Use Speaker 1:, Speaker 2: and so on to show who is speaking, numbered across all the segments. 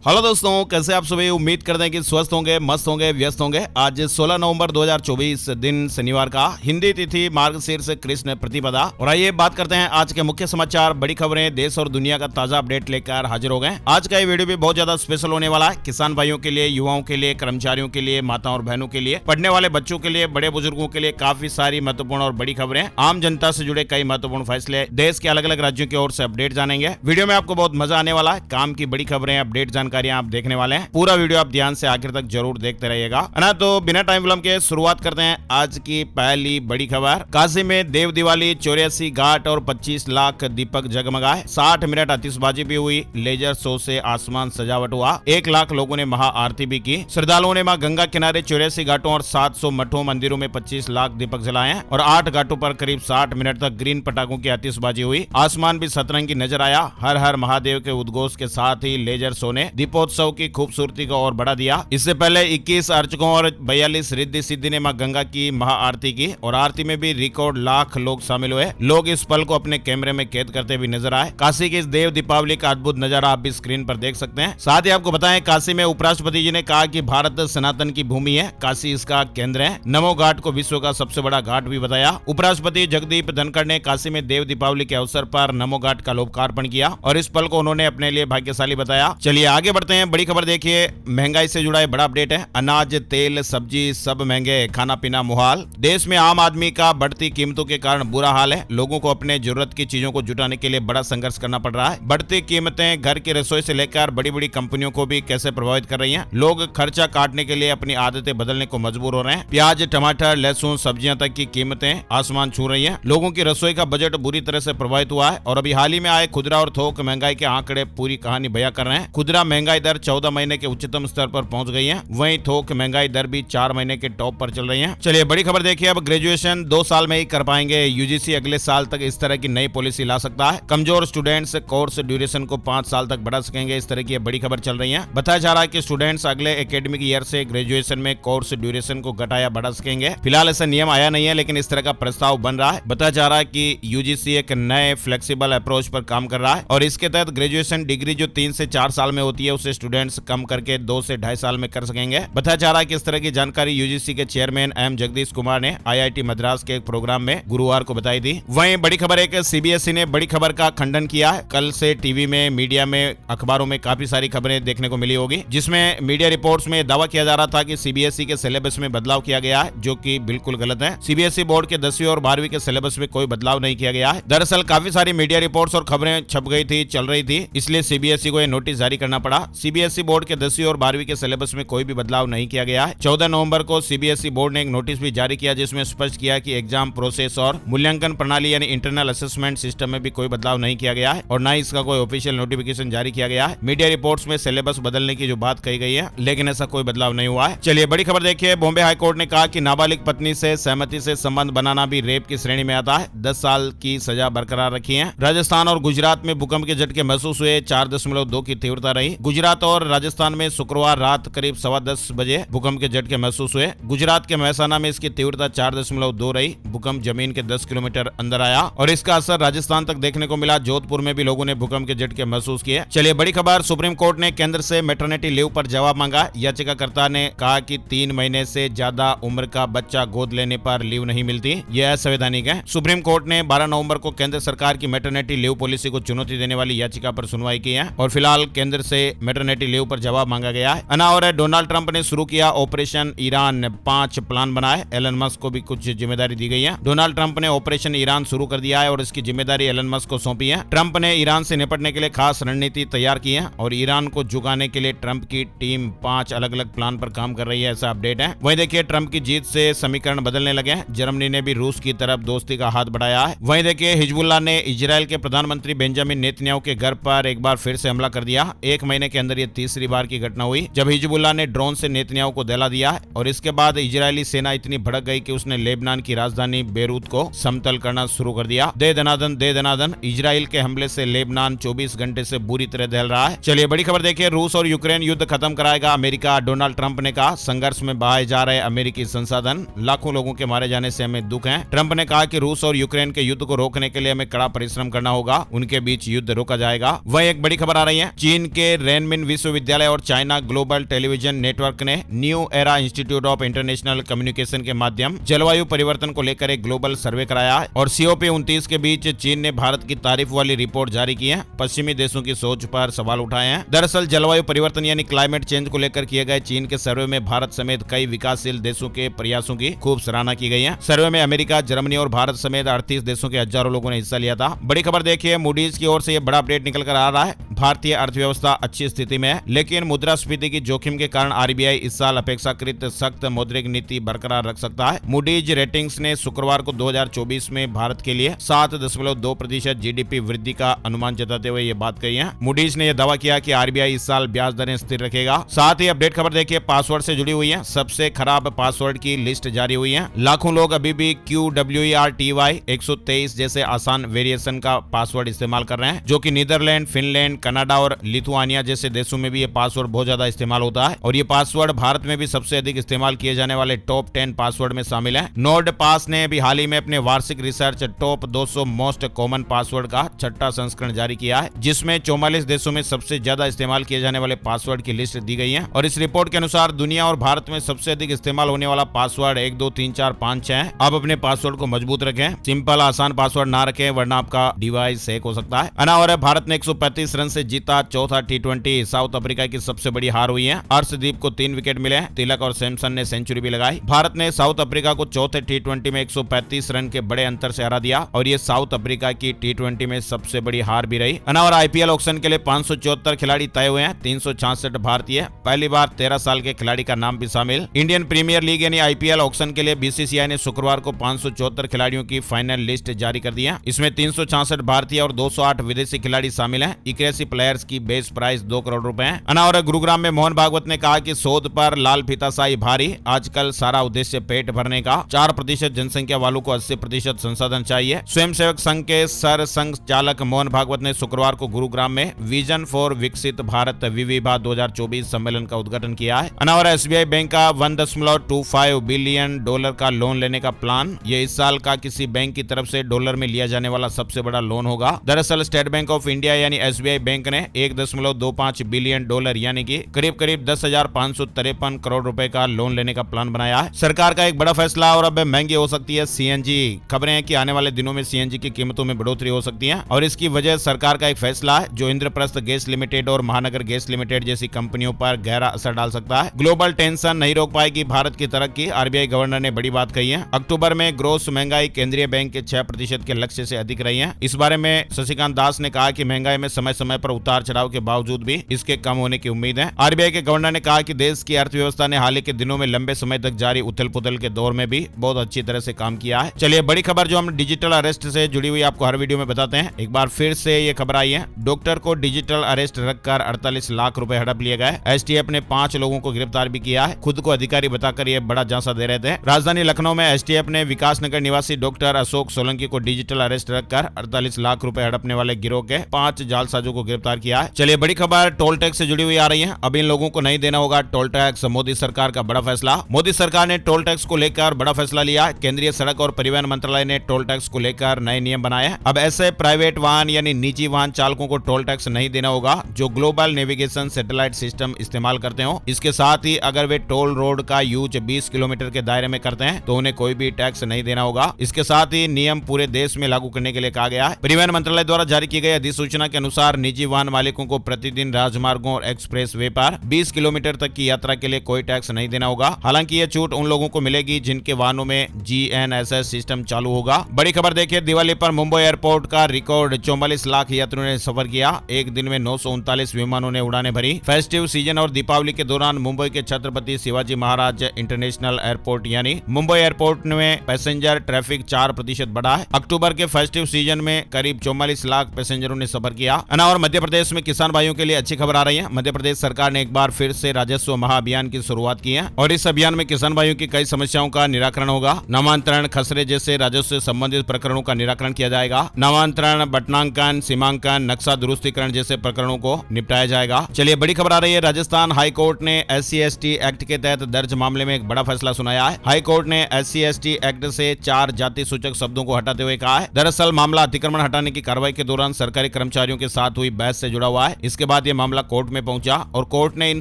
Speaker 1: Hello दोस्तों, कैसे आप सभी। उम्मीद करते हैं कि स्वस्थ होंगे, मस्त होंगे, व्यस्त होंगे। आज 16 नवंबर 2024 दिन शनिवार का, हिंदी तिथि मार्गशीर्ष कृष्ण प्रतिपदा। और आइए बात करते हैं आज के मुख्य समाचार, बड़ी खबरें, देश और दुनिया का ताजा अपडेट लेकर हाजिर हो गए। आज का ये वीडियो भी बहुत ज्यादा स्पेशल होने वाला है। किसान भाइयों के लिए, युवाओं के लिए, कर्मचारियों के लिए, माताओं और बहनों के लिए, पढ़ने वाले बच्चों के लिए, बड़े बुजुर्गों के लिए काफी सारी महत्वपूर्ण और बड़ी खबरें, आम जनता से जुड़े कई महत्वपूर्ण फैसले, देश के अलग अलग राज्यों की ओर से अपडेट जानेंगे। वीडियो में आपको बहुत मजा आने वाला है। काम की बड़ी खबरें, अपडेट जानकारियां आप देखने वाले हैं। पूरा वीडियो आप ध्यान से आखिर तक जरूर देखते रहिएगा, है ना। तो बिना टाइम विलंब के शुरुआत करते हैं आज की पहली बड़ी खबर। काशी में देव दिवाली, 84 घाट और 25 लाख दीपक जगमगाए। 60 मिनट आतिशबाजी भी हुई, लेजर शो से आसमान सजावट हुआ। 1 लाख लोगों ने महाआरती भी की। श्रद्धालुओं ने मां गंगा किनारे 84 घाटों और 700 मठों मंदिरों में 25 लाख दीपक जलाए और 8 घाटों पर करीब 60 मिनट तक ग्रीन पटाखों की आतिशबाजी हुई। आसमान भी सतरंगी नजर आया। हर हर महादेव के उद्घोष के साथ ही लेजर शो ने दीपोत्सव की खूबसूरती को और बढ़ा दिया। इससे पहले 21 अर्चकों और 42 रिद्धि सिद्धि ने मां गंगा की महाआरती की और आरती में भी रिकॉर्ड लाख लोग शामिल हुए। लोग इस पल को अपने कैमरे में कैद करते भी नजर आए। काशी की इस देव दीपावली का अद्भुत नजारा आप भी स्क्रीन पर देख सकते हैं। साथ ही आपको बताएं, काशी में उपराष्ट्रपति जी ने कहा कि भारत सनातन की भूमि है, काशी इसका केंद्र है। नमो घाट को विश्व का सबसे बड़ा घाट भी बताया। उपराष्ट्रपति जगदीप धनखड़ ने काशी में देव दीपावली के अवसर पर नमो घाट का लोकार्पण किया और इस पल को उन्होंने अपने लिए भाग्यशाली बताया। चलिए आगे बढ़ते हैं। बड़ी खबर देखिए, महंगाई से जुड़ा बड़ा अपडेट है। अनाज, तेल, सब्जी सब महंगे, खाना पीना मुहाल। देश में आम आदमी का बढ़ती कीमतों के कारण बुरा हाल है। लोगों को अपने जरूरत की चीजों को जुटाने के लिए बड़ा संघर्ष करना पड़ रहा है। बढ़ती कीमतें घर की रसोई से लेकर बड़ी बड़ी कंपनियों को भी कैसे प्रभावित कर रही हैं। लोग खर्चा काटने के लिए अपनी आदतें बदलने को मजबूर हो रहे हैं। प्याज, टमाटर, लहसुन, सब्जियां तक की कीमतें आसमान छू रही हैं। लोगों की रसोई का बजट बुरी तरह से प्रभावित हुआ है और अभी हाल ही में आए खुदरा और थोक महंगाई के आंकड़े पूरी कहानी बयां कर रहे हैं। खुदरा महंगाई दर 14 महीने के उच्चतम स्तर पर पहुंच गई है। वहीं थोक महंगाई दर भी 4 महीने के टॉप पर चल रही है। चलिए बड़ी खबर देखिए, अब ग्रेजुएशन 2 साल में ही कर पाएंगे। यूजीसी अगले साल तक इस तरह की नई पॉलिसी ला सकता है। कमजोर स्टूडेंट्स कोर्स ड्यूरेशन को 5 साल तक बढ़ा सकेंगे। इस तरह की बड़ी खबर चल रही है। बताया जा रहा है कि स्टूडेंट्स अगले एकेडमिक ईयर से ग्रेजुएशन में कोर्स ड्यूरेशन को घटाया बढ़ा सकेंगे। फिलहाल ऐसा नियम आया नहीं है, लेकिन इस तरह का प्रस्ताव बन रहा है। बताया जा रहा है कि यूजीसी एक नए फ्लेक्सिबल अप्रोच पर काम कर रहा है और इसके तहत ग्रेजुएशन डिग्री जो 3 से 4 साल में होती है उसे स्टूडेंट्स कम करके 2 से 2.5 साल में कर सकेंगे। बताया जा रहा है कि इस तरह की जानकारी यूजीसी के चेयरमैन एम जगदीश कुमार ने आईआईटी मद्रास के एक प्रोग्राम में गुरुवार को बताई थी। वहीं बड़ी खबर है कि सीबीएसई ने बड़ी खबर का खंडन किया है। कल से टीवी में, मीडिया में, अखबारों में काफी सारी खबरें देखने को मिली होगी, जिसमें मीडिया रिपोर्ट्स में दावा किया जा रहा था कि सीबीएसई के सिलेबस में बदलाव किया गया है, जो कि बिल्कुल गलत है। सीबीएसई बोर्ड के 10वीं और 12वीं के सिलेबस में कोई बदलाव नहीं किया गया है। दरअसल काफी सारी मीडिया रिपोर्ट्स और खबरें छप गई थी, चल रही थी, इसलिए सीबीएसई को यह नोटिस जारी करना पड़ा। सीबीएसई बोर्ड के 10वीं और 12वीं के सिलेबस में कोई भी बदलाव नहीं किया गया है। 14 नवंबर को सीबीएसई बोर्ड ने एक नोटिस भी जारी किया, जिसमें स्पष्ट किया कि एग्जाम प्रोसेस और मूल्यांकन प्रणाली यानी इंटरनल असेसमेंट सिस्टम में भी कोई बदलाव नहीं किया गया है और न ही इसका कोई ऑफिशियल नोटिफिकेशन जारी किया गया है। मीडिया रिपोर्ट्स में सिलेबस बदलने की जो बात कही गई है, लेकिन ऐसा कोई बदलाव नहीं हुआ है। चलिए बड़ी खबर देखिए, बॉम्बे हाईकोर्ट ने कहा कि नाबालिग पत्नी से सहमति से संबंध बनाना भी रेप की श्रेणी में आता है। 10 साल की सजा बरकरार रखी है। राजस्थान और गुजरात में भूकंप के झटके महसूस हुए। 4.2 की तीव्रता रही। गुजरात और राजस्थान में शुक्रवार रात करीब 10:15 बजे भूकंप के झटके महसूस हुए। गुजरात के महसाना में इसकी तीव्रता 4.2 रही। भूकंप जमीन के 10 किलोमीटर अंदर आया और इसका असर राजस्थान तक देखने को मिला। जोधपुर में भी लोगों ने भूकंप के झटके महसूस किए। चलिए बड़ी खबर, सुप्रीम कोर्ट ने केंद्र से मैटरनिटी लीव पर जवाब मांगा। याचिकाकर्ता ने कहा कि 3 महीने से ज्यादा उम्र का बच्चा गोद लेने पर लीव नहीं मिलती, यह असंवैधानिक है। सुप्रीम कोर्ट ने 12 नवंबर को केंद्र सरकार की मैटरनिटी लीव पॉलिसी को चुनौती देने वाली याचिका पर सुनवाई की है और फिलहाल केंद्र से मैटरनिटी लीव पर जवाब मांगा गया है। और डोनाल्ड ट्रंप ने शुरू किया ऑपरेशन ईरान, 5 प्लान बनाए। एलन मस्क को भी कुछ जिम्मेदारी दी गई है। डोनाल्ड ट्रंप ने ऑपरेशन ईरान शुरू कर दिया है और इसकी जिम्मेदारी एलन मस्क को सौंपी है। ट्रंप ने ईरान से निपटने के लिए खास रणनीति तैयार की है और ईरान को झुकाने के लिए ट्रंप की टीम 5 अलग अलग प्लान पर काम कर रही है, ऐसा अपडेट है। वहीं देखिए, ट्रंप की जीत से समीकरण बदलने लगे हैं। जर्मनी ने भी रूस की तरफ दोस्ती का हाथ बढ़ाया है। वहीं देखिए, हिजबुल्लाह ने इजरायल के प्रधानमंत्री बेंजामिन नेतन्याहू के घर पर एक बार फिर से हमला कर दिया। 1 महीने के अंदर यह तीसरी बार की घटना हुई जब हिजबुल्लाह ने ड्रोन से नेतन्याहू को दहला दिया है और इसके बाद इजरायली सेना इतनी भड़क गई कि उसने लेबनान की राजधानी बेरूत को समतल करना शुरू कर दिया। दे दनादन इजराइल के हमले से लेबनान 24 घंटे से बुरी तरह दहल रहा है। चलिए बड़ी खबर देखिए, रूस और यूक्रेन युद्ध खत्म कराएगा अमेरिका। डोनाल्ड ट्रंप ने कहा, संघर्ष में बहाए जा रहे अमेरिकी संसाधन, लाखों लोगों के मारे जाने से हमें दुख है। ट्रंप ने कहा कि रूस और यूक्रेन के युद्ध को रोकने के लिए हमें कड़ा परिश्रम करना होगा, उनके बीच युद्ध रोका जाएगा। वह एक बड़ी खबर आ रही है, चीन के रेनमिन विश्वविद्यालय और चाइना ग्लोबल टेलीविजन नेटवर्क ने new era institute of international communication के माध्यम जलवायु परिवर्तन को लेकर एक ग्लोबल सर्वे कराया है और COP29 के बीच चीन ने भारत की तारीफ वाली रिपोर्ट जारी की है। पश्चिमी देशों की सोच पर सवाल उठाए हैं। दरअसल जलवायु परिवर्तन यानी क्लाइमेट चेंज को लेकर किए गए चीन के सर्वे में भारत समेत कई विकासशील देशों के प्रयासों की खूब सराहना की गई है। सर्वे में अमेरिका, जर्मनी और भारत समेत 38 देशों के हजारों लोगों ने हिस्सा लिया था। बड़ी खबर देखिए, मूडीज की ओर से यह बड़ा अपडेट निकल कर आ रहा है। भारतीय अर्थव्यवस्था अच्छी स्थिति में है, लेकिन मुद्रास्फीति की जोखिम के कारण RBI इस साल अपेक्षाकृत सख्त मौद्रिक नीति बरकरार रख सकता है। मूडीज रेटिंग्स ने शुक्रवार को 2024 में भारत के लिए 7.2% GDP वृद्धि का अनुमान जताते हुए ये बात कही है। मूडीज ने यह दावा किया कि RBI इस साल ब्याज दरें स्थिर रखेगा। साथ ही अपडेट खबर देखिए, पासवर्ड से जुड़ी हुई है। सबसे खराब पासवर्ड की लिस्ट जारी हुई है। लाखों लोग अभी भी QWERTY 123 जैसे आसान वेरिएशन का पासवर्ड इस्तेमाल कर रहे हैं, जो कि नीदरलैंड, फिनलैंड, कनाडा और लिथुआनिया जैसे देशों में भी ये पासवर्ड बहुत ज्यादा इस्तेमाल होता है और ये पासवर्ड भारत में भी सबसे अधिक इस्तेमाल किए जाने वाले टॉप 10 पासवर्ड में शामिल है। नोर्ड पास ने भी हाल ही में अपने वार्षिक research top 200 most common password का 6वां संस्करण जारी किया है, जिसमें 44 देशों में सबसे ज्यादा इस्तेमाल किए जाने वाले पासवर्ड की लिस्ट दी गई है और इस रिपोर्ट के अनुसार दुनिया और भारत में सबसे अधिक इस्तेमाल होने वाला पासवर्ड 1 2 3 4 5 6 है। आप अपने पासवर्ड को मजबूत रखें, सिंपल आसान पासवर्ड ना रखें वरना आपका डिवाइस हैक हो सकता है। अनावर भारत ने 135 रन से जीता चौथा T20। साउथ अफ्रीका की सबसे बड़ी हार हुई है। अर्शदीप को 3 विकेट मिले, तिलक और सैमसन ने सेंचुरी भी लगाई। भारत ने साउथ अफ्रीका को चौथे T20 में 135 रन के बड़े अंतर से हरा दिया और ये साउथ अफ्रीका की T20 में सबसे बड़ी हार भी रही। अनावर IPL ऑक्शन के लिए 574 खिलाड़ी तय हुए हैं, 366 भारतीय, पहली बार 13 साल के खिलाड़ी का नाम भी शामिल। इंडियन प्रीमियर लीग यानी IPL ऑक्शन के लिए BCCI ने शुक्रवार को 574 खिलाड़ियों की फाइनल लिस्ट जारी कर दी है। इसमें 366 भारतीय और 208 विदेशी खिलाड़ी शामिल हैं। 81 प्लेयर्स की बेस प्राइस 2 करोड़ रुपए है। अनावर गुरुग्राम में मोहन भागवत ने कहा कि शोध पर लाल फीताशाही भारी, आजकल सारा उद्देश्य पेट भरने का। 4% जनसंख्या वालों को 80% संसाधन चाहिए। स्वयंसेवक संघ के सर संघ चालक मोहन भागवत ने शुक्रवार को गुरुग्राम में विजन फॉर विकसित भारत विविभा 2024 सम्मेलन का उद्घाटन किया है। अनावर SBI बैंक का $1.25 बिलियन का लोन लेने का प्लान। ये इस साल का किसी बैंक की तरफ से डॉलर में लिया जाने वाला सबसे बड़ा लोन होगा। दरअसल स्टेट बैंक ऑफ इंडिया यानी SBI बैंक ने $1.25 बिलियन यानी कि करीब 10,553 करोड़ रुपए का लोन लेने का प्लान बनाया है। सरकार का एक बड़ा फैसला और अब महंगी हो सकती है CNG। खबरें हैं कि आने वाले दिनों में CNG की कीमतों में बढ़ोतरी हो सकती है और इसकी वजह सरकार का एक फैसला है जो इंद्रप्रस्थ गैस लिमिटेड और महानगर गैस लिमिटेड जैसी कंपनियों पर गहरा असर डाल सकता है। ग्लोबल टेंशन नहीं रोक पाएगी भारत की तरक्की, RBI गवर्नर ने बड़ी बात कही है। अक्टूबर में ग्रोस महंगाई केंद्रीय बैंक के 6% के लक्ष्य से अधिक रही है। इस बारे में शशिकांत दास ने कहा कि महंगाई में समय समय पर उतार चढ़ाव के बावजूद भी इसके कम होने की उम्मीद है। RBI के गवर्नर ने कहा कि देश की अर्थव्यवस्था ने हाल ही के दिनों में लंबे समय तक जारी उथल पुथल के दौर में भी बहुत अच्छी तरह से काम किया है। चलिए बड़ी खबर जो हम डिजिटल अरेस्ट से जुड़ी हुई आपको हर वीडियो में बताते हैं, एक बार फिर से ये खबर आई है। डॉक्टर को डिजिटल अरेस्ट रखकर 48 लाख रुपए हड़प लिए गए। STF ने 5 लोगों को गिरफ्तार भी किया है। खुद को अधिकारी बताकर ये बड़ा झांसा दे रहे थे। राजधानी लखनऊ में STF ने विकास नगर निवासी डॉक्टर अशोक सोलंकी को डिजिटल अरेस्ट रखकर 48 लाख रुपए हड़पने वाले गिरोह के 5 जालसाजों को गिरफ्तार किया है। चलिए बड़ी खबर टोल टैक्स से जुड़ी हुई आ रही है। अब इन लोगों को नहीं देना होगा टोल टैक्स, मोदी सरकार का बड़ा फैसला। मोदी सरकार ने टोल टैक्स को लेकर बड़ा फैसला लिया। केंद्रीय सड़क और परिवहन मंत्रालय ने टोल टैक्स को लेकर नए नियम बनाए हैं। अब ऐसे प्राइवेट वाहन यानी निजी वाहन चालकों को टोल टैक्स नहीं देना होगा जो ग्लोबल नेविगेशन सैटेलाइट सिस्टम इस्तेमाल करते हो। इसके साथ ही अगर वे टोल रोड का यूज 20 किलोमीटर के दायरे में करते हैं तो उन्हें कोई भी टैक्स नहीं देना होगा। इसके साथ ही नियम पूरे देश में लागू करने के लिए कहा गया है। परिवहन मंत्रालय द्वारा जारी की गई अधिसूचना के अनुसार निजी वाहन मालिकों को प्रतिदिन राजमार्गों और एक्सप्रेस वे पर 20 किलोमीटर तक की यात्रा के लिए कोई टैक्स नहीं देना होगा। हालांकि यह छूट उन लोगों को मिलेगी जिनके वाहनों में GNSS सिस्टम चालू होगा। बड़ी खबर देखिए, दिवाली पर मुंबई एयरपोर्ट का रिकॉर्ड 44 लाख यात्रियों ने सफर किया। एक दिन में 939 विमानों ने उड़ानें भरी। फेस्टिव सीजन और दीपावली के दौरान मुंबई के छत्रपति शिवाजी महाराज इंटरनेशनल एयरपोर्ट यानी मुंबई एयरपोर्ट में पैसेंजर ट्रैफिक 4% बढ़ा है। अक्टूबर के फेस्टिव सीजन में करीब 44 लाख पैसेंजरों ने सफर किया। और मध्य प्रदेश में किसान भाइयों के लिए अच्छी खबर आ रही है। मध्य प्रदेश सरकार ने एक बार फिर से राजस्व महाअभियान की शुरुआत की है और इस अभियान में किसान भाइयों की कई समस्याओं का निराकरण होगा। नामांतरण, खसरे जैसे राजस्व से संबंधित प्रकरणों का निराकरण किया जाएगा। नामांतरण, बटनांकन, सीमांकन, नक्शा दुरुस्तीकरण जैसे प्रकरणों को निपटाया जाएगा। चलिए बड़ी खबर आ रही है, राजस्थान हाई कोर्ट ने SC/ST एक्ट के तहत दर्ज मामले में एक बड़ा फैसला सुनाया है। हाई कोर्ट ने SC/ST एक्ट से 4 जाति सूचक शब्दों को हटाते हुए कहा है। दरअसल मामला अतिक्रमण हटाने की कार्रवाई के दौरान सरकारी कर्मचारियों के साथ हुई बहस से जुड़ा हुआ है। इसके बाद बाद यह मामला कोर्ट में पहुंचा और कोर्ट ने इन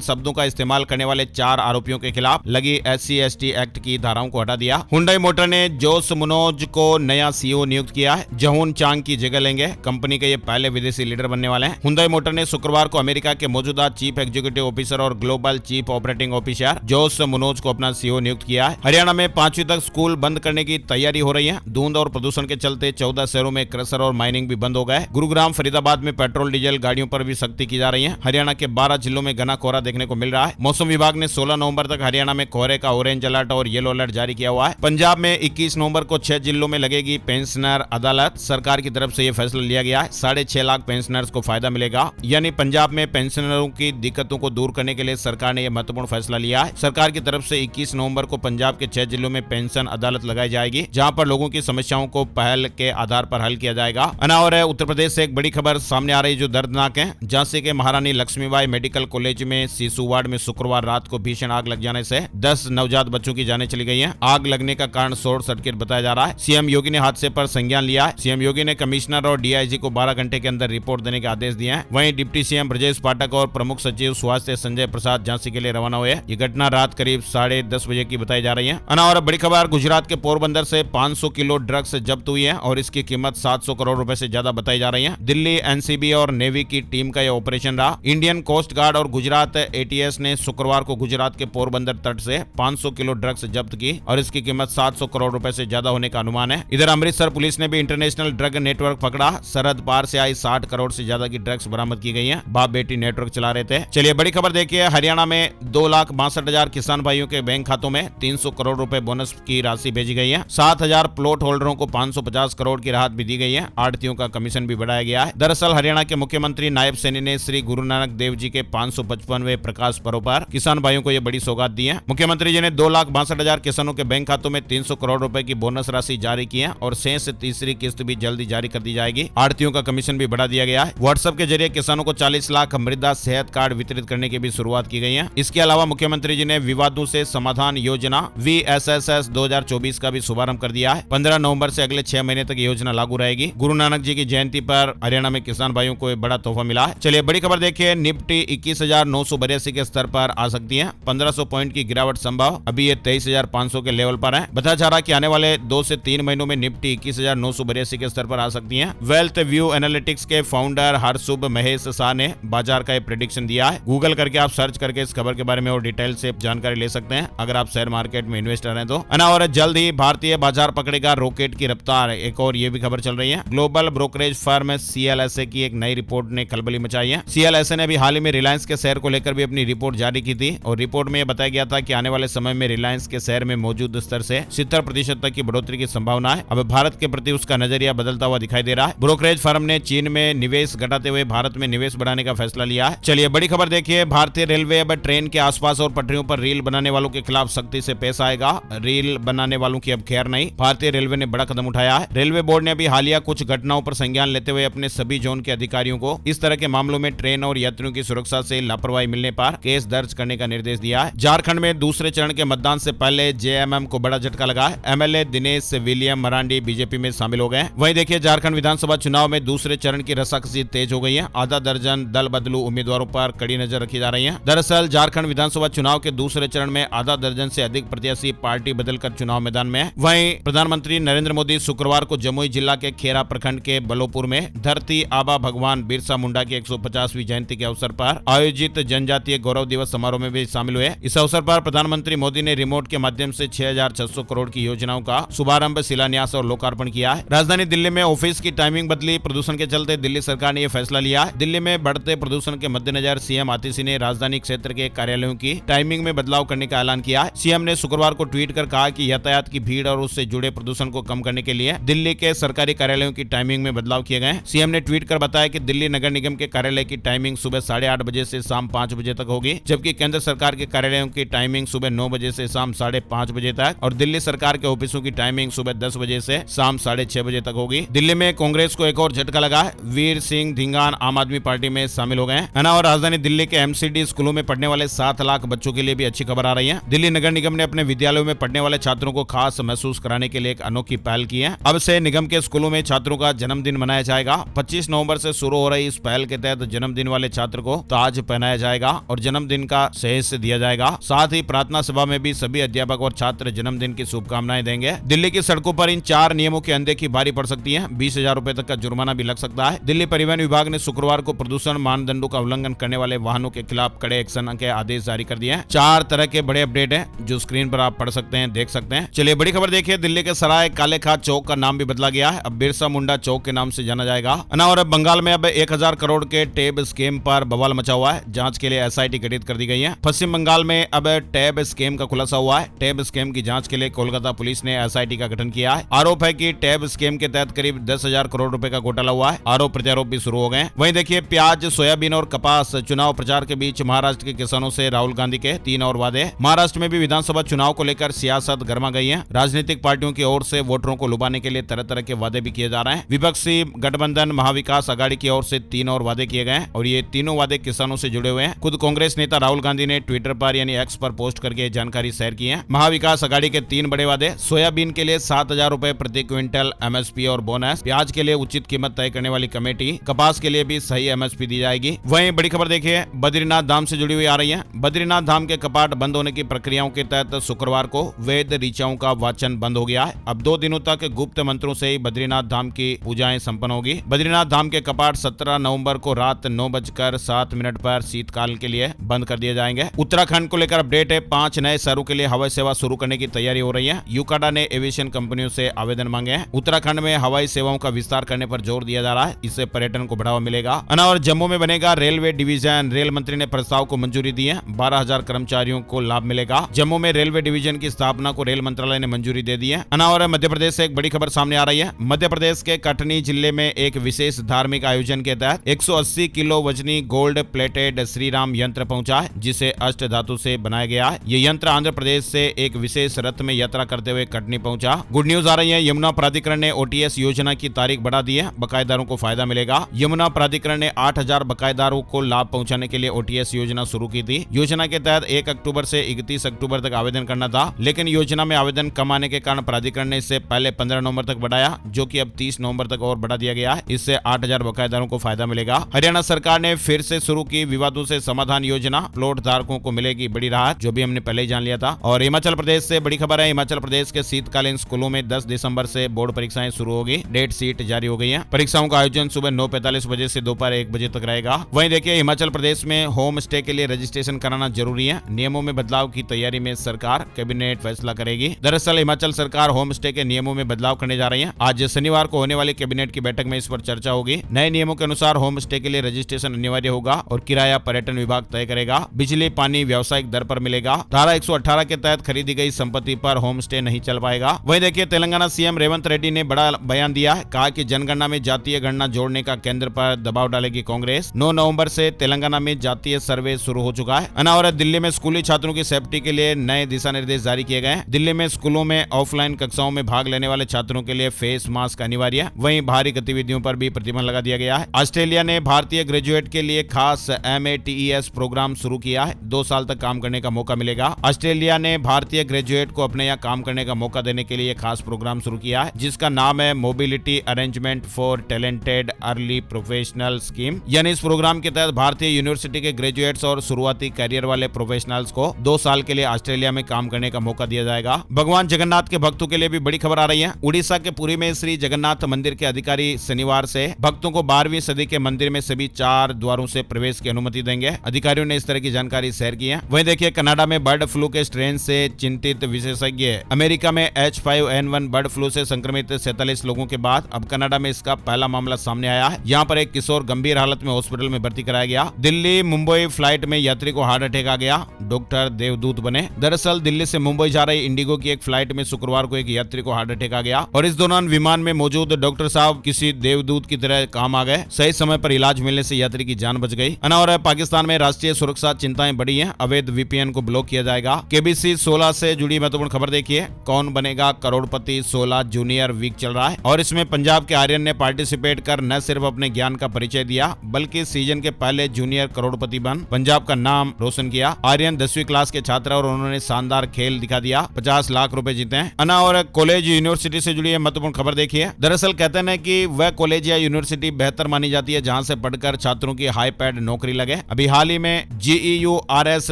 Speaker 1: शब्दों का इस्तेमाल करने वाले 4 आरोपियों के खिलाफ लगी SC/ST एक्ट की धाराओं को हटा दिया। हुंडई मोटर ने जोस मुनोज को नया CEO नियुक्त किया है। जहून चांग की जगह लेंगे। कंपनी के ये पहले विदेशी लीडर बनने वाले हैं। हुंडई मोटर ने शुक्रवार को अमेरिका के मौजूदा चीफ एग्जीक्यूटिव ऑफिसर और ग्लोबल चीफ ऑपरेटिंग ऑफिसर जोस मुनोज को अपना CEO नियुक्त किया है। हरियाणा में 5वीं तक स्कूल बंद करने की तैयारी हो रही है। धुंध और प्रदूषण के चलते 14 शहरों में क्रशर और माइनिंग भी बंद हो गए। गुरुग्राम, फरीदाबाद में पेट्रोल डीजल गाड़ियों पर भी सख्ती की जा रही है। हरियाणा के 12 जिलों में घना कोहरा देखने को मिल रहा है। मौसम विभाग ने 16 नवंबर तक हरियाणा में कोहरे का ऑरेंज अलर्ट और येलो अलर्ट जारी किया हुआ है। पंजाब में 21 नवंबर को 6 जिलों में लगेगी पेंशनर अदालत। सरकार की तरफ से यह फैसला लिया गया है। 6.5 लाख पेंशनर्स को फायदा मिलेगा। यानी पंजाब में पेंशनरों की दिक्कतों को दूर करने के लिए सरकार ने यह महत्वपूर्ण फैसला लिया है। सरकार की तरफ से 21 नवंबर को पंजाब के 6 जिलों में पेंशन अदालत लगाई जाएगी, जहां पर लोगों की समस्याओं को पहल के आधार पर हल किया जाएगा। अनावर है उत्तर प्रदेश से एक बड़ी खबर सामने आ रही जो दर्दनाक है। झांसी के महारानी लक्ष्मीबाई मेडिकल कॉलेज में शिशु वार्ड में शुक्रवार रात को भीषण आग लग जाने से 10 नवजात बच्चों की जानें चली गई हैं। आग लगने का कारण शॉर्ट सर्किट बताया जा रहा है। सीएम योगी ने हादसे पर संज्ञान लिया है। सीएम योगी ने कमिश्नर और DIG को 12 घंटे के अंदर रिपोर्ट देने के आदेश दिए हैं। वहीं डिप्टी सीएम ब्रजेश पाठक और प्रमुख सचिव स्वास्थ्य संजय प्रसाद झांसी के लिए रवाना हुए। ये घटना रात करीब 10:30 बजे की बताई जा रही है। और बड़ी खबर गुजरात के पोरबंदर से 500 किलो ड्रग्स जब्त हुई है और इसकी कीमत 700 करोड़ रुपए से ज्यादा बताई जा रही है। दिल्ली NCB और नेवी की टीम का यह ऑपरेशन रहा। इंडियन कोस्ट गार्ड और गुजरात ATS ने शुक्रवार को गुजरात के पोरबंदर तट से 500 किलो ड्रग्स जब्त की और इसकी कीमत 700 करोड़ रुपए से ज्यादा होने का अनुमान है। इधर अमृतसर पुलिस ने भी इंटरनेशनल ड्रग नेटवर्क पकड़ा। सरहद पार से आई 60 करोड़ से ज्यादा की ड्रग्स बरामद की गई है। बाप बेटी नेटवर्क चला रहे थे। चलिए बड़ी खबर देखिए। हरियाणा में 2,62,000 किसान भाइयों के बैंक खातों में 300 करोड़ रुपए बोनस की राशि भेजी गई है। 7,000 प्लॉट होल्डरों को 550 करोड़ की राहत भी दी गई है। आढ़तियों का कमीशन भी बढ़ाया गया है। दरअसल हरियाणा के मुख्यमंत्री नायब सैनी ने श्री गुरु नानक देव जी के 555वें प्रकाश पर्व पर किसान भाइयों को यह बड़ी सौगात दी है। मुख्यमंत्री जी ने 2,62,000 किसानों के बैंक खातों में 300 करोड़ रुपए की बोनस राशि जारी की है और शेष तीसरी किस्त भी जल्दी जारी कर दी जाएगी। आढ़तियों का कमीशन भी बढ़ा दिया गया है। व्हाट्सएप के जरिए किसानों को 40 लाख मृदा सेहत कार्ड वितरित करने की भी शुरुआत की गई है। इसके अलावा मुख्यमंत्री जी ने विवादों से समाधान योजना VSSS 2024 का भी शुभारंभ कर दिया है। 15 नवंबर से अगले 6 महीने तक योजना लागू रहेगी। गुरु नानक जी की जयंती पर हरियाणा में किसान भाइयों को एक बड़ा तोहफा मिला है। चलिए बड़ी खबर देखिए। निफ्टी 21,982 के स्तर पर आ सकती है। 1500 पॉइंट की गिरावट संभव। अभी ये 23,500 के लेवल पर है। बताया जा रहा है कि आने वाले 2 से 3 महीनों में निफ्टी 21,982 के स्तर पर आ सकती है। वेल्थ व्यू एनालिटिक्स के फाउंडर हरसुभ महेश शाह ने बाजार का प्रेडिक्शन दिया है। गूगल करके आप सर्च करके इस खबर के बारे में और डिटेल से जानकारी ले सकते हैं अगर आप शेयर मार्केट में इन्वेस्टर हैं तो। और जल्द ही भारतीय बाजार पकड़ेगा रॉकेट की रफ्तार। एक और ये भी खबर चल रही है। ग्लोबल ब्रोकरेज फर्म CLSA की एक नई रिपोर्ट ने खलबली मचाई है। CLSA ने भी हाल ही में रिलायंस के शेयर को लेकर भी अपनी रिपोर्ट जारी की थी और रिपोर्ट में यह बताया गया था कि आने वाले समय में रिलायंस के शेयर में मौजूद स्तर से 70% तक की बढ़ोतरी की संभावना है। अब भारत के प्रति उसका नजरिया बदलता हुआ दिखाई दे रहा है। ब्रोकरेज फर्म ने चीन में निवेश घटाते हुए भारत में निवेश बढ़ाने का फैसला लिया है। चलिए बड़ी खबर देखिए। भारतीय रेलवे अब ट्रेन के आसपास और पटरियों पर रील बनाने वालों के खिलाफ सख्ती से पेश आएगा। रील बनाने वालों की अब खैर नहीं। भारतीय रेलवे ने बड़ा कदम उठाया है। रेलवे बोर्ड ने अभी हालिया कुछ घटनाओं पर संज्ञान लेते हुए अपने सभी जोन के अधिकारियों को इस तरह के मामलों में ट्रेन और यात्रियों की सुरक्षा से लापरवाही मिलने पर केस दर्ज करने का निर्देश दिया है। झारखंड में दूसरे चरण के मतदान से पहले JMM को बड़ा झटका लगा है। MLA Dinesh William Marandi BJP में शामिल हो गए। वहीं देखिए झारखंड विधानसभा चुनाव में दूसरे चरण की रसाकसी तेज हो गई है। आधा दर्जन दल बदलू उम्मीदवारों पर कड़ी नजर रखी जा रही है। दरअसल झारखंड विधानसभा चुनाव के दूसरे चरण में आधा दर्जन से अधिक प्रत्याशी पार्टी बदलकर चुनाव मैदान में है। वहीं प्रधानमंत्री नरेंद्र मोदी शुक्रवार को जमुई जिला के खेरा प्रखंड के बलोपुर में धरती आबा भगवान बिरसा मुंडा की 150वीं जयंती के अवसर पर आयोजित जनजातीय गौरव दिवस समारोह में भी शामिल हुए। इस अवसर पर प्रधानमंत्री मोदी ने रिमोट के माध्यम से 6,600 करोड़ की योजनाओं का शुभारंभ, शिलान्यास और लोकार्पण किया है। राजधानी दिल्ली में ऑफिस की टाइमिंग बदली। प्रदूषण के चलते दिल्ली सरकार ने यह फैसला लिया है। दिल्ली में बढ़ते प्रदूषण के मद्देनजर CM आतिशी ने राजधानी क्षेत्र के कार्यालयों की टाइमिंग में बदलाव करने का ऐलान किया है। CM ने शुक्रवार को ट्वीट कर कहा कि यातायात की भीड़ और उससे जुड़े प्रदूषण को कम करने के लिए दिल्ली के सरकारी कार्यालयों की टाइमिंग में बदलाव किए गए। CM ने ट्वीट कर बताया कि दिल्ली नगर निगम के कार्यालय की टाइमिंग सुबह 8:30 बजे से शाम 5 बजे तक होगी, जबकि केंद्र सरकार के कार्यालयों की टाइमिंग सुबह 9 बजे से शाम 5:30 बजे तक और दिल्ली सरकार के ऑफिसों की टाइमिंग सुबह 10 बजे से शाम 6:30 बजे तक होगी। दिल्ली में कांग्रेस को एक और झटका लगा है। वीर सिंह धिंगान आम आदमी पार्टी में शामिल हो गए हैं और राजधानी दिल्ली के MCD स्कूलों में पढ़ने वाले 7 लाख बच्चों के लिए भी अच्छी खबर आ रही है। दिल्ली नगर निगम ने अपने विद्यालयों में पढ़ने वाले छात्रों को खास महसूस कराने के लिए एक अनोखी पहल की है। अब से निगम के स्कूलों में छात्रों का जन्मदिन मनाया जाएगा। 25 नवंबर से शुरू हो रही इस पहल के तहत जन्मदिन जन्मदिन वाले छात्र को ताज पहनाया जाएगा और जन्मदिन का सहेज दिया जाएगा। साथ ही प्रार्थना सभा में भी सभी अध्यापक और छात्र जन्मदिन की शुभकामनाएं देंगे। दिल्ली की सड़कों पर इन 4 नियमों की अनदेखी भारी पड़ सकती है। 20,000 रुपए तक का जुर्माना भी लग सकता है। दिल्ली परिवहन विभाग ने शुक्रवार को प्रदूषण मानदंडों का उल्लंघन करने वाले वाहनों के खिलाफ कड़े एक्शन के आदेश जारी कर दिए हैं। 4 तरह के बड़े अपडेट हैं जो स्क्रीन पर आप पढ़ सकते हैं, देख सकते हैं। चलिए बड़ी खबर देखिए, दिल्ली के सराय काले खां चौक का नाम भी बदला गया है। अब बिरसा मुंडा चौक के नाम से जाना जाएगा। और बंगाल में अब 1000 करोड़ के टैब स्कीम पर बवाल मचा हुआ है। जांच के लिए SIT गठित कर दी गई है। पश्चिम बंगाल में अब टैब स्कीम का खुलासा हुआ है। टैब स्कीम की जांच के लिए कोलकाता पुलिस ने SIT का गठन किया है। आरोप है कि टैब स्कीम के तहत करीब 10,000 करोड़ रुपए का घोटाला हुआ है। आरोप प्रत्यारोप भी शुरू हो गए। वहीं देखिए, प्याज, सोयाबीन और कपास चुनाव प्रचार के बीच महाराष्ट्र के किसानों से राहुल गांधी के 3 और वादे। महाराष्ट्र में भी विधानसभा चुनाव को लेकर सियासत गर्मा गई है। राजनीतिक पार्टियों की ओर से वोटरों को लुभाने के लिए तरह तरह के वादे भी किए जा रहे हैं। विपक्षी गठबंधन महाविकास आघाड़ी की ओर से 3 और वादे किए गए हैं और ये तीनों वादे किसानों से जुड़े हुए हैं। खुद कांग्रेस नेता राहुल गांधी ने ट्विटर पर यानी X पर पोस्ट करके जानकारी शेयर की है। महाविकास आघाड़ी के 3 बड़े वादे: सोयाबीन के लिए 7,000 रुपए प्रति क्विंटल MSP और बोनस, प्याज के लिए उचित कीमत तय करने वाली कमेटी, कपास के लिए भी सही MSP दी जाएगी। वहीं बड़ी खबर देखिए, बद्रीनाथ धाम से जुड़ी हुई आ रही है। बद्रीनाथ धाम के कपाट बंद होने की प्रक्रियाओं के तहत शुक्रवार को वेद ऋचाओं का वाचन बंद हो गया है। अब 2 दिनों तक गुप्त मंत्रों से ही बद्रीनाथ धाम की पूजाएं संपन्न होगी। बद्रीनाथ धाम के कपाट 17 नवंबर को रात 9:07 पर शीतकाल के लिए बंद कर दिए जाएंगे। उत्तराखंड को लेकर अपडेट है। 5 नए शहरों के लिए हवाई सेवा शुरू करने की तैयारी हो रही है। यूकाडा ने एविएशन कंपनियों से आवेदन मांगे हैं। उत्तराखंड में हवाई सेवाओं का विस्तार करने पर जोर दिया जा रहा है। इससे पर्यटन को बढ़ावा मिलेगा। और जम्मू में बनेगा रेलवे डिवीजन। रेल मंत्री ने प्रस्ताव को मंजूरी दी है। 12,000 कर्मचारियों को लाभ मिलेगा। जम्मू में रेलवे डिवीजन की स्थापना को रेल मंत्रालय ने मंजूरी दे दी है। और मध्य प्रदेश से एक बड़ी खबर सामने आ रही है। मध्य प्रदेश के कटनी जिले में एक विशेष धार्मिक आयोजन के तहत 180 किलो वजनी गोल्ड प्लेटेड श्री राम यंत्र पहुंचा है, जिसे अष्ट धातु से बनाया गया है। ये यंत्र आंध्र प्रदेश से एक विशेष रथ में यात्रा करते हुए कटनी पहुंचा। गुड न्यूज आ रही है, यमुना प्राधिकरण ने OTS योजना की तारीख बढ़ा दी है। बकायेदारों को फायदा मिलेगा। यमुना प्राधिकरण ने 8,000 बकायेदारों को लाभ पहुंचाने के लिए OTS योजना शुरू की थी। योजना के तहत 1 अक्टूबर से 31 अक्टूबर तक आवेदन करना था, लेकिन योजना में आवेदन कम आने के कारण प्राधिकरण ने इसे पहले 15 नवंबर तक बढ़ाया, जो कि अब 30 नवंबर तक और बढ़ा दिया गया है। इससे 8,000 बकायेदारों को फायदा मिलेगा। हरियाणा सरकार ने फिर से शुरू की विवादों से समाधान योजना। प्लॉट धारकों को मिलेगी बड़ी राहत, जो भी हमने पहले ही जान लिया था। और हिमाचल प्रदेश से बड़ी खबर है। हिमाचल प्रदेश के शीतकालीन स्कूलों में 10 दिसंबर से बोर्ड परीक्षाएं शुरू होगी। डेट शीट जारी हो गई है। परीक्षाओं का आयोजन सुबह 9:45 बजे से दोपहर 1 बजे तक रहेगा। वहीं देखिए, हिमाचल प्रदेश में होम स्टे के लिए रजिस्ट्रेशन कराना जरूरी है। नियमों में बदलाव की तैयारी में सरकार कैबिनेट फैसला करेगी। दरअसल हिमाचल सरकार होम स्टे के नियमों में बदलाव करने जा रही है। आज शनिवार को होने वाली कैबिनेट की बैठक में इस पर चर्चा होगी। नए नियमों के अनुसार होम स्टे के लिए रजिस्ट्रेशन अनिवार्य होगा और किराया पर्यटन विभाग तय करेगा। बिजली पानी व्यावसायिक दर पर मिलेगा। धारा 118 के तहत खरीदी गई संपत्ति पर होम स्टे नहीं चल पाएगा। वहीं देखिए, तेलंगाना सीएम रेवंत रेड्डी ने बड़ा बयान दिया है। कहा कि जनगणना में जातीय गणना जोड़ने का केंद्र पर दबाव डालेगी कांग्रेस। 9 नवंबर से तेलंगाना में जातीय सर्वे शुरू हो चुका है। और दिल्ली में स्कूली छात्रों की सेफ्टी के लिए नए दिशा निर्देश जारी किए गए। दिल्ली में स्कूलों में ऑफलाइन कक्षाओं में भाग लेने वाले छात्रों के लिए फेस मास्क अनिवार्य है। वहीं बाहरी गतिविधियों पर भी प्रतिबंध लगा दिया गया है। ऑस्ट्रेलिया ने भारतीय ग्रेजुएट के लिए खास MATES प्रोग्राम शुरू किया है। 2 साल तक काम करने का मौका मिलेगा। ऑस्ट्रेलिया ने भारतीय ग्रेजुएट को अपने यहाँ काम करने का मौका देने के लिए खास प्रोग्राम शुरू किया है, जिसका नाम है mobility arrangement for talented early professional scheme. यानी इस प्रोग्राम के तहत भारतीय यूनिवर्सिटी के ग्रेजुएट्स और शुरुआती करियर वाले प्रोफेशनल्स को 2 साल के लिए ऑस्ट्रेलिया में काम करने का मौका दिया जाएगा। भगवान जगन्नाथ के भक्तों के लिए भी बड़ी खबर आ रही है। उड़ीसा के पुरी में श्री जगन्नाथ मंदिर के अधिकारी शनिवार से भक्तों को 12वीं सदी के मंदिर में सभी 4 द्वारों से प्रवेश की अनुमति देंगे। अधिकारियों ने इस तरह की जानकारी शेयर की है। वहीं देखिए, कनाडा में बर्ड फ्लू के स्ट्रेन से चिंतित विशेषज्ञ। अमेरिका में H5N1 बर्ड फ्लू से संक्रमित 47 लोगों के बाद अब कनाडा में इसका पहला मामला सामने आया है। यहाँ पर एक किशोर गंभीर हालत में हॉस्पिटल में भर्ती कराया गया। दिल्ली मुंबई फ्लाइट में यात्री को हार्ट अटैक आ गया, डॉक्टर देवदूत बने। दरअसल दिल्ली से मुंबई जा रही इंडिगो की एक फ्लाइट में शुक्रवार को एक यात्री को हार्ट अटैक आ गया और इस दौरान विमान में मौजूद डॉक्टर साहब किसी देवदूत की तरह काम आ गए। सही समय पर इलाज मिलने से यात्री की जान बच गई। और पाकिस्तान में राष्ट्रीय सुरक्षा चिंताएं बढ़ी हैं। अवैध VPN को ब्लॉक किया जाएगा। KBC 16 से जुड़ी महत्वपूर्ण खबर देखिए। कौन बनेगा करोड़पति 16 जूनियर वीक चल रहा है और इसमें पंजाब के आर्यन ने पार्टिसिपेट कर न सिर्फ अपने ज्ञान का परिचय दिया, बल्कि सीजन के पहले जूनियर करोड़पति बन पंजाब का नाम रोशन किया। आर्यन 10वीं क्लास के छात्र और उन्होंने शानदार खेल दिखा दिया। 50 लाख रुपए जीते हैं। और कॉलेज यूनिवर्सिटी से जुड़ी महत्वपूर्ण खबर देखिए। दरअसल कहते हैं कि वह कॉलेज या यूनिवर्सिटी बेहतर मानी जाती है जहां से पढ़कर छात्रों की हाई पैड नौकरी लगे। अभी हाल ही में GEURS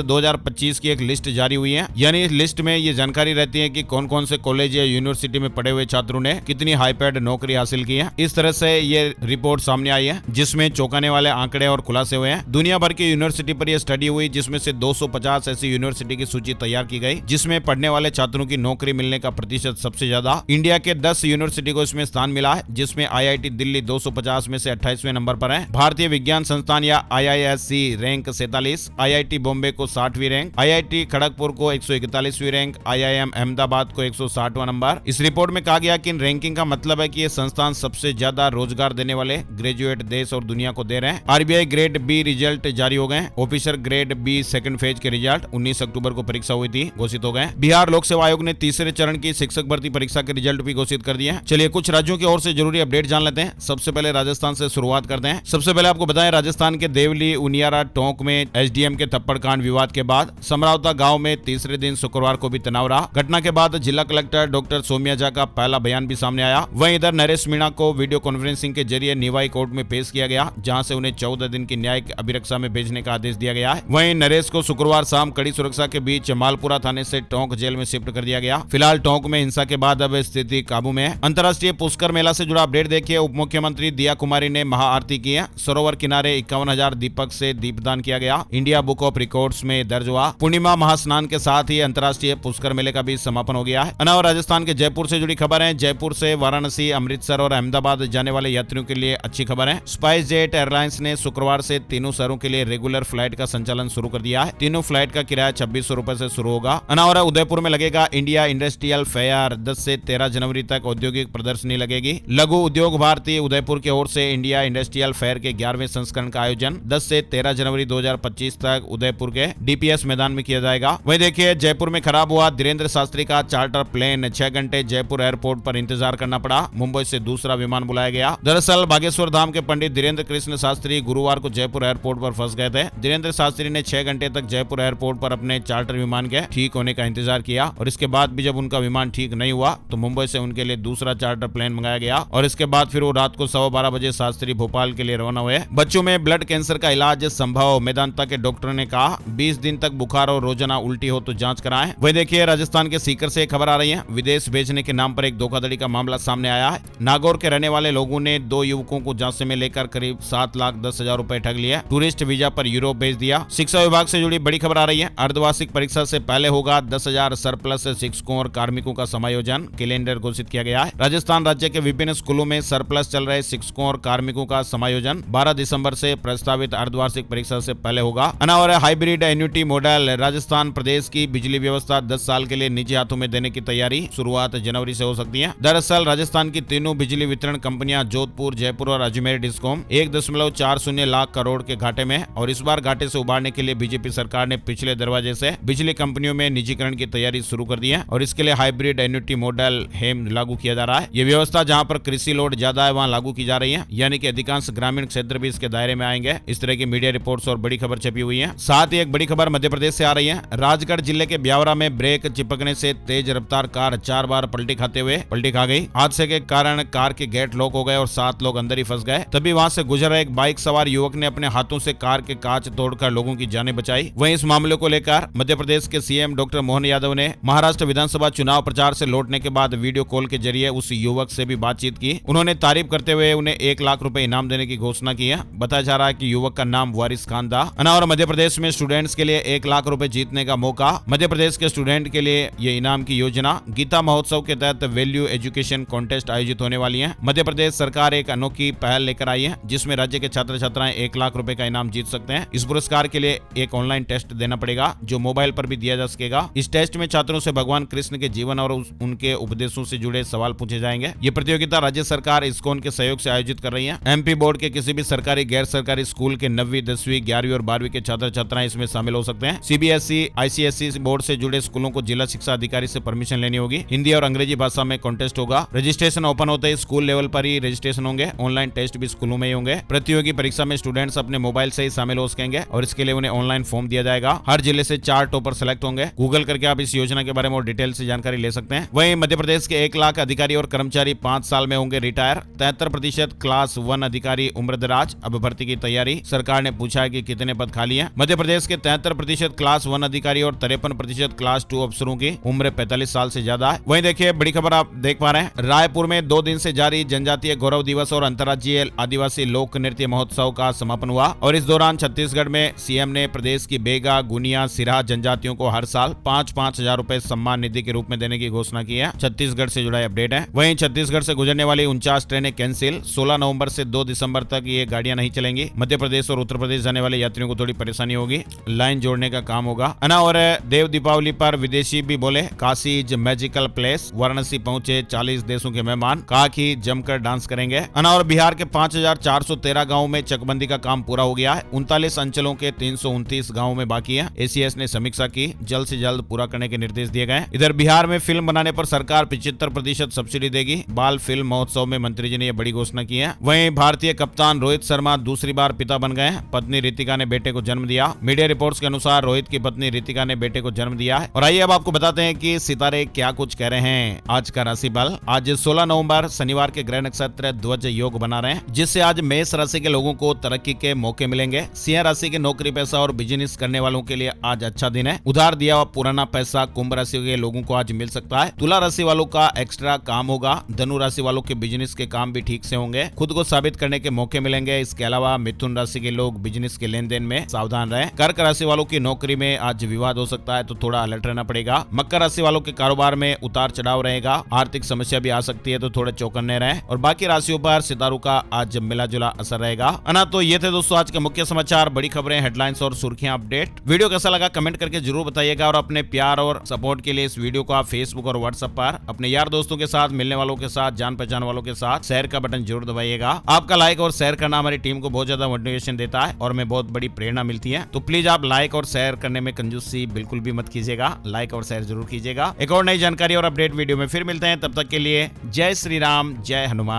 Speaker 1: 2025 की एक लिस्ट जारी हुई है, यानी इस लिस्ट में ये जानकारी रहती है कि कौन कौन से कॉलेज या यूनिवर्सिटी में पढ़े हुए छात्रों ने कितनी हाई पैड नौकरी हासिल की है। इस तरह से ये रिपोर्ट सामने आई है, जिसमें चौंकाने वाले आंकड़े और खुलासे हुए हैं। दुनिया भर की यूनिवर्सिटी पर यह स्टडी हुई, जिसमें से 250 ऐसी यूनिवर्सिटी की सूची तैयार की गई, जिसमें पढ़ने वाले छात्रों की नौकरी मिलने का प्रतिशत सबसे ज्यादा इंडिया के 10 यूनिवर्सिटी को इसमें स्थान मिला है, जिसमें IIT दिल्ली 250 में से 28वें नंबर पर है। भारतीय विज्ञान संस्थान या IISc रैंक 47, IIT बॉम्बे को 60वीं रैंक, IIT खड़गपुर को 141वीं रैंक, IIM अहमदाबाद को 160वां नंबर। इस रिपोर्ट में कहा गया कि इन रैंकिंग का मतलब है कि ये संस्थान सबसे ज्यादा रोजगार देने वाले ग्रेजुएट देश और दुनिया को दे रहे हैं। RBI ग्रेड B रिजल्ट जारी हो गए। Officer grade B second phase के रिजल्ट 19 अक्टूबर को परीक्षा हुई थी, घोषित हो गए। बिहार लोक सेवा आयोग ने तीसरे चरण की शिक्षक भर्ती परीक्षा के रिजल्ट भी घोषित कर दिए हैं। चलिए कुछ राज्यों की ओर से जरूरी अपडेट जान लेते हैं। सबसे पहले राजस्थान से शुरुआत करते हैं। सबसे पहले आपको बताएं, राजस्थान के देवली उनियारा टोंक में SDM के थप्पड़ कांड विवाद के बाद समरावता गांव में तीसरे दिन शुक्रवार को भी तनाव रहा। घटना के बाद जिला कलेक्टर डॉक्टर सौम्या झा का पहला बयान भी सामने आया। वहीं इधर नरेश मीणा को वीडियो कॉन्फ्रेंसिंग के जरिए निवाई कोर्ट में पेश किया गया, जहां से उन्हें 14 दिन की न्यायिक अभिरक्षा में भेजने का आदेश दिया गया है। वहीं नरेश को शुक्रवार शाम कड़ी सुरक्षा के बीच मालपुरा थाने से टोंक जेल में शिफ्ट कर दिया गया। फिलहाल टोंक में हिंसा के बाद अब स्थिति काबू में है। अंतर्राष्ट्रीय पुष्कर मेला से जुड़ा अपडेट देखिए। उप मुख्यमंत्री दिया कुमारी ने महाआरती की है। सरोवर किनारे 51,000 दीपक से दीपदान किया गया। इंडिया बुक ऑफ रिकॉर्ड्स में दर्ज हुआ। पूर्णिमा महास्नान के साथ ही अंतर्राष्ट्रीय पुष्कर मेले का भी समापन हो गया है। और राजस्थान के जयपुर से जुड़ी खबर है। जयपुर से वाराणसी, अमृतसर और अहमदाबाद जाने वाले यात्रियों के लिए अच्छी खबर है। स्पाइस जेट एयरलाइंस ने शुक्रवार से तीनों शहरों के लिए रेगुलर फ्लाइट का संचालन शुरू कर दिया है। तीनों फ्लाइट का किराया 2600 रुपए से शुरू होगा। अनावरा उदयपुर में लगेगा इंडिया इंडस्ट्रियल फेयर। 10 से 13 जनवरी तक औद्योगिक प्रदर्शनी लगेगी। लघु उद्योग भारती उदयपुर की ओर से इंडिया इंडस्ट्रियल फेयर के 11वें संस्करण का आयोजन 10 से 13 जनवरी 2025 तक उदयपुर के DPS मैदान में किया जाएगा। वहीं देखिए, जयपुर में खराब हुआ धीरेन्द्र शास्त्री का चार्टर प्लेन। 6 घंटे जयपुर एयरपोर्ट पर इंतजार करना पड़ा। मुंबई से दूसरा विमान बुलाया गया। दरअसल बागेश्वर धाम के पंडित धीरेन्द्र कृष्ण शास्त्री गुरुवार को जयपुर एयरपोर्ट पर फंस गए थे। धीरेन्द्र शास्त्री ने 6 घंटे तक जयपुर एयरपोर्ट पर अपने चार्टर विमान के ठीक होने का इंतजार किया, और इसके बाद भी जब उनका विमान ठीक नहीं हुआ तो मुंबई से उनके लिए दूसरा चार्टर प्लेन मंगाया गया, और इसके बाद फिर वो रात को 12:15 बजे शास्त्री भोपाल के लिए रवाना हुए। बच्चों में ब्लड कैंसर का इलाज संभव, मेदांता के डॉक्टर ने कहा। 20 दिन तक बुखार और रोजाना उल्टी हो तो जांच कराएं। वही देखिए, राजस्थान के सीकर से खबर आ रही है। विदेश भेजने के नाम पर एक धोखाधड़ी का मामला सामने आया है। नागौर के रहने वाले लोगों ने 2 युवकों को झांसे में लेकर करीब 7,10,000 रुपए ठग लिए। टूरिस्ट वीजा पर यूरोप भेज दिया। शिक्षा विभाग से जुड़ी बड़ी खबर आ रही है। अर्धवार्षिक परीक्षा से पहले होगा 10,000 सरप्लस शिक्षकों और कार्मिकों का समायोजन, कैलेंडर घोषित किया गया है। राजस्थान राज्य के विभिन्न स्कूलों में सरप्लस चल रहे शिक्षकों और कार्मिकों का समायोजन 12 दिसंबर से प्रस्तावित अर्धवार्षिक परीक्षा से पहले होगा। अनावर हाइब्रिड एन्युटी मॉडल, राजस्थान प्रदेश की बिजली व्यवस्था 10 साल के लिए निजी हाथों में देने की तैयारी, शुरुआत जनवरी से हो सकती है। दरअसल राजस्थान की तीनों बिजली वितरण कंपनियां जोधपुर, जयपुर और अजमेर डिस्कॉम 1.40 लाख करोड़ के घाटे में, और इस बार घाटे से उबारने के लिए बीजेपी सरकार ने पिछले दरवाजे से बिजली कंपनियों में निजीकरण की तैयारी शुरू कर दी है, और इसके लिए हाइब्रिड एन्युटी मॉडल हेम लागू किया जा रहा है। ये व्यवस्था जहां पर कृषि लोड ज्यादा है वहां लागू की जा रही है, यानी कि अधिकांश ग्रामीण क्षेत्र भी इसके दायरे में आएंगे। इस तरह की मीडिया रिपोर्ट्स और बड़ी खबर छपी हुई है। साथ ही एक बड़ी खबर मध्य प्रदेश से आ रही है। राजगढ़ जिले के ब्यावरा में ब्रेक चिपकने से तेज रफ्तार कार 4 बार पलटी खा गई। हादसे के कारण कार के गेट लॉक हो गए और 7 लोग अंदर ही फंस गए। तभी वहां से गुजर रहे एक बाइक सवार युवक ने अपने हाथों से कार के कांच तोड़कर लोगों की जानें बचाई। वहीं इस मामले को लेकर मध्य प्रदेश के CM डॉक्टर मोहन यादव ने महाराष्ट्र विधानसभा चुनाव प्रचार से लौटने के बाद वीडियो कॉल के जरिए उस युवक से भी बातचीत की। उन्होंने तारीफ करते हुए उन्हें 1 लाख रुपए इनाम देने की घोषणा की है। बताया जा रहा है कि युवक का नाम वारिस खान था। और मध्य प्रदेश में स्टूडेंट्स के लिए 1 लाख रुपए जीतने का मौका। मध्य प्रदेश के स्टूडेंट के लिए ये इनाम की योजना गीता महोत्सव के तहत वैल्यू एजुकेशन कॉन्टेस्ट आयोजित होने वाली है। मध्य प्रदेश सरकार एक अनोखी पहल लेकर आई है, जिसमें राज्य के छात्र छात्राएं 1 लाख रुपए का इनाम जीत सकते हैं। इस पुरस्कार के लिए एक ऑनलाइन टेस्ट देना पड़ेगा, जो मोबाइल पर भी दिया जा सकेगा। इस टेस्ट में छात्रों से भगवान कृष्ण के जीवन और उनके उपदेशों से जुड़े सवाल पूछे जाएंगे। ये प्रतियोगिता राज्य सरकार इस्कॉन के सहयोग से आयोजित कर रही है। MP बोर्ड के किसी भी सरकारी गैर सरकारी स्कूल के 9वीं, 10वीं, 11वीं और 12वीं के छात्र छात्राएं इसमें शामिल हो सकते हैं। CBSE, ICSE बोर्ड से जुड़े स्कूलों को जिला शिक्षा अधिकारी से परमिशन लेनी होगी। हिंदी और अंग्रेजी भाषा में कॉन्टेस्ट होगा। रजिस्ट्रेशन ओपन होते ही स्कूल लेवल पर ही रजिस्ट्रेशन होंगे। ऑनलाइन टेस्ट भी स्कूलों में ही होंगे। प्रतियोगी परीक्षा में स्टूडेंट्स अपने मोबाइल से ही शामिल हो सकेंगे, और इसके लिए उन्हें ऑनलाइन फॉर्म दिया जाएगा। हर जिले से 4 टॉपर सेलेक्ट होंगे। गूगल करके आप इस योजना के बारे में और डिटेल से जानकारी ले सकते हैं। वहीं मध्य प्रदेश के 1 लाख अधिकारी और कर्मचारी 5 साल में होंगे रिटायर। 73% क्लास 1 अधिकारी उम्रदराज। आज अब भर्ती की तैयारी। सरकार ने पूछा है कि कितने पद खाली हैं। मध्य प्रदेश के 73% क्लास 1 अधिकारी और 53% क्लास 2 अफसरों की उम्र 45 साल से ज्यादा है। वहीं देखिए बड़ी खबर आप देख पा रहे हैं, रायपुर में 2 दिन से जारी जनजातीय गौरव दिवस और अंतर्राज्यीय आदिवासी लोक नृत्य महोत्सव का समापन हुआ और इस दौरान छत्तीसगढ़ में सीएम ने प्रदेश की बेगा, गुनिया, सिरहा जनजातियों को हर साल 5-5 हजार रूपए सम्मान निधि के रूप में देने की घोषणा की है। छत्तीसगढ़ से जुड़ा अपडेट है। वहीं छत्तीसगढ़ से गुजरने वाली 49 ट्रेनें कैंसिल। 16 नवंबर से 2 दिसंबर तक ये गाड़ियां नहीं चलेंगी। मध्य प्रदेश और उत्तर प्रदेश जाने वाले यात्रियों को थोड़ी परेशानी होगी, लाइन जोड़ने का काम होगा। और देव दीपावली पर विदेशी भी बोले Kashi is magical place. Varanasi पहुंचे 40 देशों के मेहमान, कहा कि जमकर डांस करेंगे। और बिहार के 5413 गाँव में चकबंदी का काम पूरा हो गया है। 39 अंचलों के 329 गाँव में बाकी है। एसीएस ने समीक्षा की, जल्द से जल्द पूरा करने के निर्देश दिए गए। इधर बिहार में फिल्म बनाने पर सरकार 75% सब्सिडी देगी। बाल फिल्म महोत्सव में मंत्री जी ने यह बड़ी घोषणा की है। वहीं भारतीय कप्तान रोहित शर्मा दूसरी बार पिता बन गए हैं। पत्नी रितिका ने बेटे को जन्म दिया। मीडिया रिपोर्ट्स के अनुसार रोहित की पत्नी रितिका ने बेटे को जन्म दिया है। और आइए अब आपको बताते हैं कि सितारे क्या कुछ कह रहे हैं। आज का राशि बल, आज 16 नवंबर शनिवार के ग्रह नक्षत्र ध्वज योग बना रहे हैं, जिससे आज मेष राशि के लोगों को तरक्की के मौके मिलेंगे। सिंह राशि के नौकरी पेशा और बिजनेस करने वालों के लिए आज अच्छा दिन है। उधार दिया हुआ पुराना पैसा कुंभ राशि के लोगों को आज मिल सकता है। तुला राशि वालों का एक्स्ट्रा काम होगा। धनु राशि वालों के बिजनेस के काम भी ठीक से होंगे। खुद को साबित करने के मौके मिलेंगे। इसके अलावा मिथुन राशि के लोग बिजनेस के लेन देन में सावधान रहें। कर्क राशि वालों की नौकरी में आज विवाद हो सकता है, तो थोड़ा अलर्ट रहना पड़ेगा। मकर राशि वालों के कारोबार में उतार चढ़ाव रहेगा। आर्थिक समस्या भी आ सकती है, तो थोड़े चौकन्ने रहें। और बाकी राशियों पर सितारों का आज मिला जुला असर रहेगा। तो ये थे दोस्तों आज के मुख्य समाचार, बड़ी खबरें, हेडलाइंस और सुर्खियां अपडेट। वीडियो कैसा लगा कमेंट करके जरूर बताइएगा और अपने प्यार और सपोर्ट के लिए इस वीडियो को आप फेसबुक और व्हाट्सएप पर अपने यार दोस्तों के साथ, मिलने वालों के साथ, जान पहचान वालों के साथ शेयर का बटन जरूर दबाइएगा। आपका लाइक और शेयर करना हमारी टीम को बहुत ज्यादा मोटिवेशन देता है और हमें बहुत बड़ी प्रेरणा मिलती है। तो प्लीज आप लाइक और शेयर करने में कंजूसी बिल्कुल भी मत कीजिएगा। लाइक और शेयर जरूर कीजिएगा। एक और नई जानकारी और अपडेट वीडियो में फिर मिलते हैं, तब तक के लिए जय श्री राम, जय हनुमान।